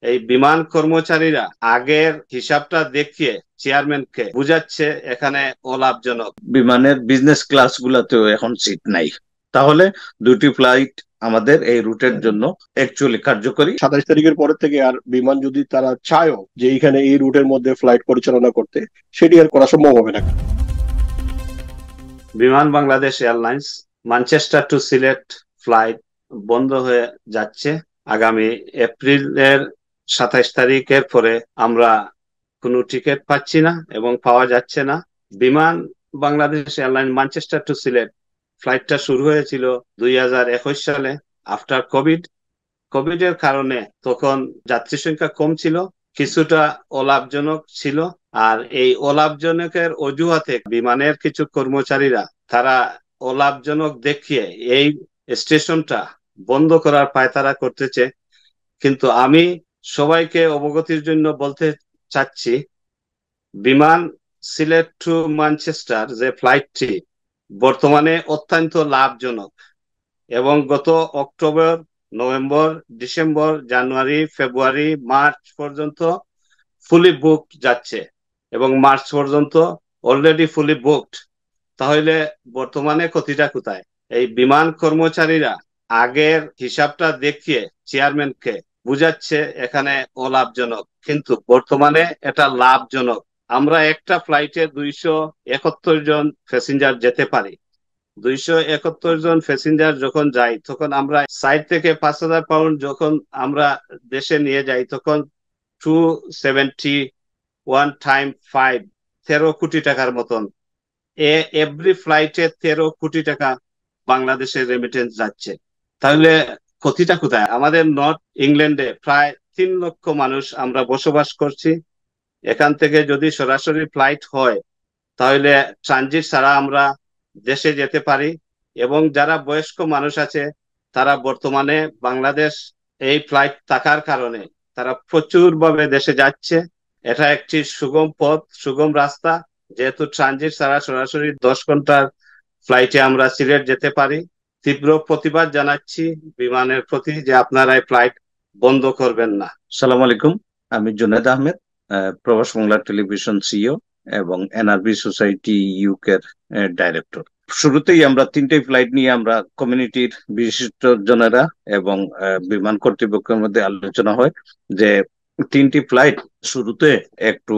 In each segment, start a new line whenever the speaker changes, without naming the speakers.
এই বিমান কর্মচারীরা আগের হিসাবটা দেখিয়ে চেয়ারম্যানকে বুঝাচ্ছে এখানে অলাভজনক। বিমানের বিজনেস ক্লাস গুলাতেও এখন সিট নাই। তাহলে দুটি ফ্লাইট আমাদের এই রুটের জন্য অ্যাকচুয়ালি কার্যকরী।
27 তারিখের পরের থেকে আর বিমান যদি তারা চায়ও যে এইখানে এই রুটের মধ্যে ফ্লাইট পরিচালনা করতে, সেটি আর করা সম্ভব হবে না।
Biman Bangladesh airlines Manchester to Sylhet flight বন্ধ হয়ে যাচ্ছে আগামী এপ্রিলের 27 তারিখের পরে। আমরা কোনো টিকিট পাচ্ছি না এবং পাওয়া যাচ্ছে না। Biman Bangladesh airlines Manchester to Sylhet ফ্লাইটটা শুরু হয়েছিল 2021 সালে আফটার কোভিড এর কারণে। তখন যাত্রী সংখ্যা কম ছিল, কিছুটা অলাভজনক ছিল। আর এই অলাভজনকের অজুহাতে বিমানের কিছু কর্মচারীরা তারা অলাভজনক দেখিয়ে এই স্টেশনটা বন্ধ করার পায়তারা করতেছে। কিন্তু আমি সবাইকে অবগতির জন্য বলতে চাচ্ছি, বিমান সিলেট টু ম্যানচেস্টার যে ফ্লাইটটি বর্তমানে অত্যন্ত লাভজনক এবং গত অক্টোবর, নভেম্বর, ডিসেম্বর, জানুয়ারি, ফেব্রুয়ারি, মার্চ পর্যন্ত ফুলি বুকড যাচ্ছে এবং মার্চ পর্যন্ত অলরেডি ফুলি বুকড। তাহলে বর্তমানে ক্ষতিটা কোথায়? এই বিমান কর্মচারীরা আগের হিসাবটা দেখিয়ে চেয়ারম্যানকে বুঝাচ্ছে এখানে অলাভজনক, কিন্তু বর্তমানে এটা লাভজনক। আমরা একটা ফ্লাইটে 271 জন প্যাসেঞ্জার যেতে পারি। 271 জন প্যাসেঞ্জার যখন যাই, তখন আমরা সাইড থেকে 5,000 পাউন্ড যখন আমরা দেশে নিয়ে যাই, তখন 271 টাইম 5, 13 কোটি টাকার মতন। এভরি ফ্লাইটে 13 কোটি টাকা বাংলাদেশের রেমিটেন্স যাচ্ছে। তাহলে ক্ষতিটা কোথায়? আমাদের নর্থ ইংল্যান্ডে প্রায় 3 লক্ষ মানুষ আমরা বসবাস করছি। এখান থেকে যদি সরাসরি ফ্লাইট হয়, তাহলে ট্রানজিট ছাড়া আমরা দেশে যেতে পারি। এবং যারা বয়স্ক মানুষ আছে, তারা বর্তমানে বাংলাদেশ এই ফ্লাইট থাকার কারণে তারা প্রচুর ভাবে দেশে যাচ্ছে। এটা একটি সুগম পথ, সুগম রাস্তা। যেহেতু ট্রানজিট ছাড়া সরাসরি 10 ঘন্টার ফ্লাইটে আমরা সিলেট যেতে পারি। তীব্র প্রতিবাদ জানাচ্ছি বিমানের প্রতি যে আপনারা এই ফ্লাইট বন্ধ করবেন না। সালাম আলাইকুম, আমি জুনেদ আহমেদ, প্রবাস বাংলা টেলিভিশন সিইও এবং এনআরবি সোসাইটি ইউকের ডাইরেক্টর। শুরুতেই আমরা 3টে ফ্লাইট নিয়ে আমরা কমিউনিটির বিশিষ্টজনেরা এবং বিমান কর্তৃপক্ষের মধ্যে আলোচনা হয় যে 3টি ফ্লাইট শুরুতে একটু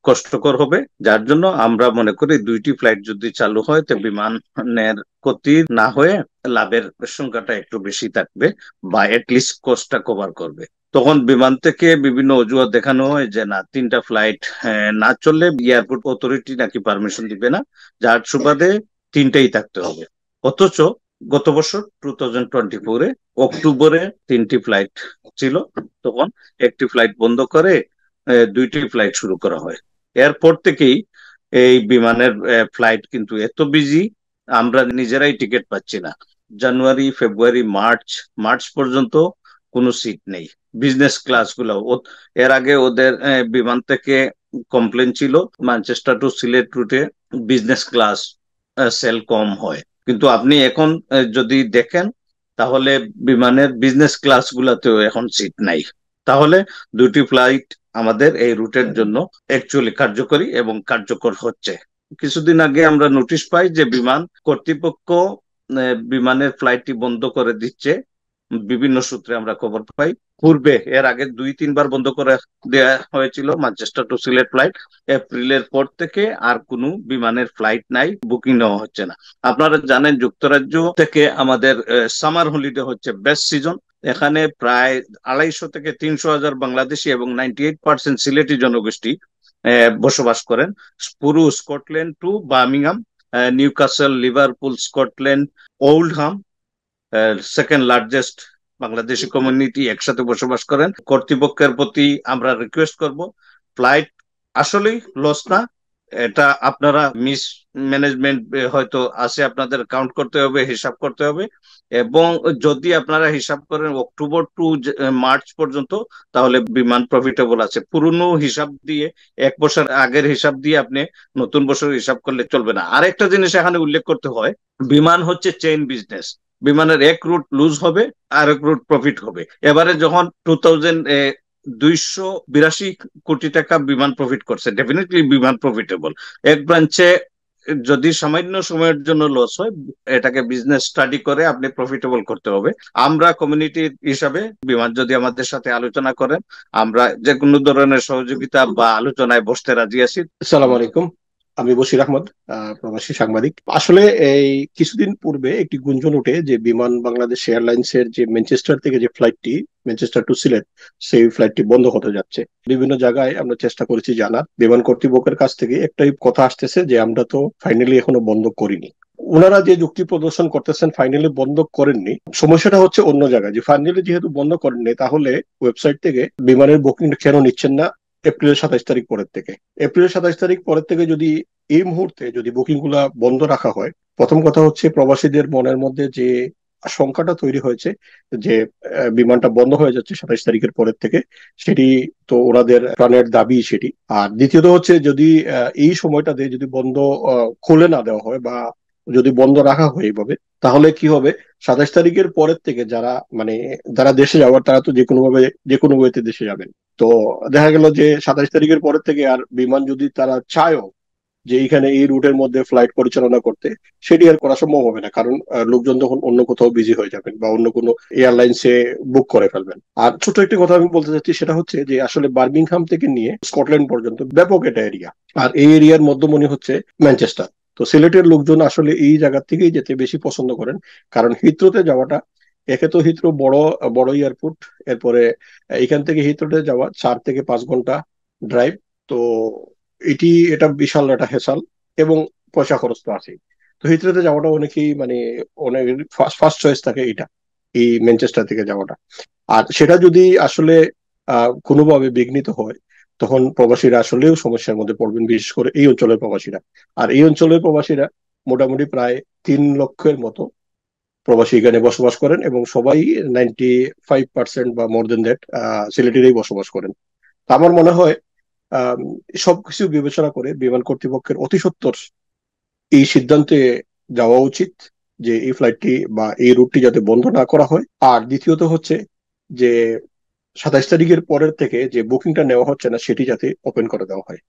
কষ্টকর হবে, যার জন্য আমরা মনে করি 2টি ফ্লাইট যদি চালু হয় তো বিমানের ক্ষতি না হয়ে লাভের সংখ্যাটা একটু বেশি থাকবে বা এটলিস্ট কস্টটা কভার করবে। তখন বিমান থেকে বিভিন্ন অজুহাত দেখানো হয় যে না, 3টা ফ্লাইট না চললে এয়ারপোর্ট অথরিটি নাকি পারমিশন দিবে না, যার সুবাদে 3টাই থাকতে হবে। অথচ গত বছর 2024-এ অক্টোবরে 3টি ফ্লাইট ছিল, তখন একটি ফ্লাইট বন্ধ করে 2টি ফ্লাইট শুরু করা হয়। এরপর থেকেই এই বিমানের ফ্লাইট কিন্তু এত বিজি, আমরা নিজেরাই টিকিট পাচ্ছি না। জানুয়ারি, ফেব্রুয়ারি, মার্চ পর্যন্ত কোনো সিট নেই বিজনেস ক্লাস গুলো। এর আগে ওদের বিমান থেকে কমপ্লেন ছিল ম্যানচেস্টার টু সিলেট রুটে বিজনেস ক্লাস সেল কম হয়, কিন্তু আপনি এখন যদি দেখেন তাহলে বিমানের বিজনেস ক্লাস গুলাতেও এখন সিট নাই। তাহলে দুটি ফ্লাইট আমাদের এই রুটের জন্য অ্যাকচুয়ালি কার্যকরী এবং কার্যকর হচ্ছে। কিছুদিন আগে আমরা নোটিশ পাই যে বিমান কর্তৃপক্ষ বিমানের ফ্লাইটটি বন্ধ করে দিচ্ছে। বিভিন্ন সূত্রে আমরা খবর পাই। পূর্বে এর আগে 2-3 বার বন্ধ করে দেওয়া হয়েছিল ম্যানচেস্টার টু সিলেট ফ্লাইট। এপ্রিলের পর থেকে আর কোনো বিমানের ফ্লাইট নাই, বুকিং নেওয়া হচ্ছে না। আপনারা জানেন যুক্তরাজ্য থেকে আমাদের সামার হলিডে হচ্ছে বেস্ট সিজন। এখানে প্রায় 250 থেকে 300 হাজার বাংলাদেশি এবং 98% সিলেটি জনগোষ্ঠী বসবাস করেন। পুরো Scotland to Birmingham, Newcastle, Liverpool, Scotland, Oldham, second largest Bangladeshi community একসাথে বসবাস করেন। কর্তৃপক্ষের প্রতি আমরা রিকোয়েস্ট করব, ফ্লাইট আসলেই লস না, এটা আপনারা মিস ম্যানেজমেন্ট হয়তো আছে, আপনাদের কাউন্ট করতে হবে, হিসাব করতে হবে। এবং যদি আপনারা হিসাব করেন অক্টোবর টু মার্চ পর্যন্ত, তাহলে বিমান প্রফিটেবল আছে। পুরনো হিসাব দিয়ে 1 বছর আগের হিসাব দিয়ে আপনি নতুন বছর হিসাব করলে চলবে না। আরেকটা জিনিস এখানে উল্লেখ করতে হয়, বিমান হচ্ছে চেইন বিজনেস। বিমানের এক রুট লুজ হবে আর এক রুট প্রফিট হবে। এবারে যখন 282 কোটি টাকা বিমান প্রফিট করছে, ডেফিনেটলি বিমান প্রফিটেবল। এক ব্রাঞ্চে যদি সামান্য সময়ের জন্য লস হয়, এটাকে বিজনেস স্টাডি করে আপনি প্রফিটেবল করতে হবে। আমরা কমিউনিটি হিসাবে বিমান যদি আমাদের সাথে আলোচনা করেন, আমরা যে কোনো ধরনের সহযোগিতা বা আলোচনায় বসতে রাজি আছি।
আসসালামু আলাইকুম, আমি বশির আহমদ, প্রবাসী সাংবাদিক। আসলে এই কিছুদিন পূর্বে একটি গুঞ্জন ওঠে যে বিমান বাংলাদেশ এয়ারলাইন্স এর যে ম্যানচেস্টার থেকে যে ফ্লাইটটি, ম্যানচেস্টার টু সিলেট, সেই ফ্লাইটটি বন্ধ হতে যাচ্ছে। বিভিন্ন জায়গায় আমরা চেষ্টা করেছি জানার, বিমান কর্তৃপক্ষের কাছ থেকে একটাই কথা আসতেছে যে আমরা তো ফাইনালি এখনো বন্ধ করিনি। ওনারা যে যুক্তি প্রদর্শন করতেছেন ফাইনালি বন্ধ করেননি, সমস্যাটা হচ্ছে অন্য জায়গায়, যে ফাইনালি যেহেতু বন্ধ করেননি তাহলে ওয়েবসাইট থেকে বিমানের বুকিং কেন নিচ্ছেন না এপ্রিলের 27 তারিখ পরের থেকে? এপ্রিলের 27 তারিখ পরের থেকে যদি এই মুহূর্তে যদি বুকিং গুলা বন্ধ রাখা হয়, প্রথম কথা হচ্ছে প্রবাসীদের মনের মধ্যে যে আশঙ্কাটা তৈরি হয়েছে যে বিমানটা বন্ধ হয়ে যাচ্ছে 27 তারিখের পরের থেকে, সেটি তো ওনাদের প্রাণের দাবি সেটি। আর দ্বিতীয়ত হচ্ছে যদি এই সময়টাতে যদি বন্ধ খুলে না দেওয়া হয় বা যদি বন্ধ রাখা হয় এইভাবে, তাহলে কি হবে? 27 তারিখের পরের থেকে যারা মানে যারা দেশে যাওয়ার তারা তো যে কোনো ভাবে যে কোনো ওয়েতে দেশে যাবেন। তো দেখা গেল যে 27 তারিখের পরের থেকে আর বিমান যদি তারা চায়ও যে এইখানে এই রুটের মধ্যে ফ্লাইট পরিচালনা করতে, সেটি আর করা সম্ভব হবে না, কারণ লোকজন তখন অন্য কোথাও বিজি হয়ে যাবেন বা অন্য কোনো এয়ারলাইন্সে বুক করে ফেলবেন। আর ছোট একটি কথা আমি বলতে চাচ্ছি, সেটা হচ্ছে যে আসলে বার্মিংহাম থেকে নিয়ে স্কটল্যান্ড পর্যন্ত ব্যাপক এটা এরিয়া, আর এই এরিয়ার মধ্যমণি হচ্ছে ম্যানচেস্টার। তো সিলেটের লোকজন আসলে এই জায়গা থেকেই যেতে বেশি পছন্দ করেন, কারণ হিথ্রোতে যাওয়াটা, একে তো হিথ্রো বড় বড় এয়ারপোর্ট, এরপরে এখান থেকে হিথ্রোতে যাওয়া 4 থেকে 5 ঘন্টা ড্রাইভ। তো এটা বিশাল একটা হেসাল, এবং পয়সা খরচ তো আছেই। তো হিথ্রোতে যাওয়াটা অনেকেই মানে অনেক ফার্স্ট চয়েস থাকে এটা, এই ম্যানচেস্টার থেকে যাওয়াটা। আর সেটা যদি আসলে কোনোভাবে বিঘ্নিত হয়, তখন প্রবাসীরা আসলেও সমস্যার মধ্যে পড়বেন, বিশেষ করে এই অঞ্চলের প্রবাসীরা। আর এই অঞ্চলের প্রবাসীরা মোটামুটি প্রায় 3 লক্ষের মতো প্রবাসী এখানে বসবাস করেন, এবং সবাই 95% বা মোর দেন দ্যাট সিলেটেরই বসবাস করেন। তা আমার মনে হয় আহ সবকিছু বিবেচনা করে বিমান কর্তৃপক্ষের অতি সত্বর এই সিদ্ধান্তে যাওয়া উচিত যে এই ফ্লাইটটি বা এই রুটটি যাতে বন্ধ না করা হয়। আর দ্বিতীয়ত হচ্ছে যে 27 তারিখের পরের থেকে যে বুকিংটা নেওয়া হচ্ছে না সেটি যাতে ওপেন করে দেওয়া হয়।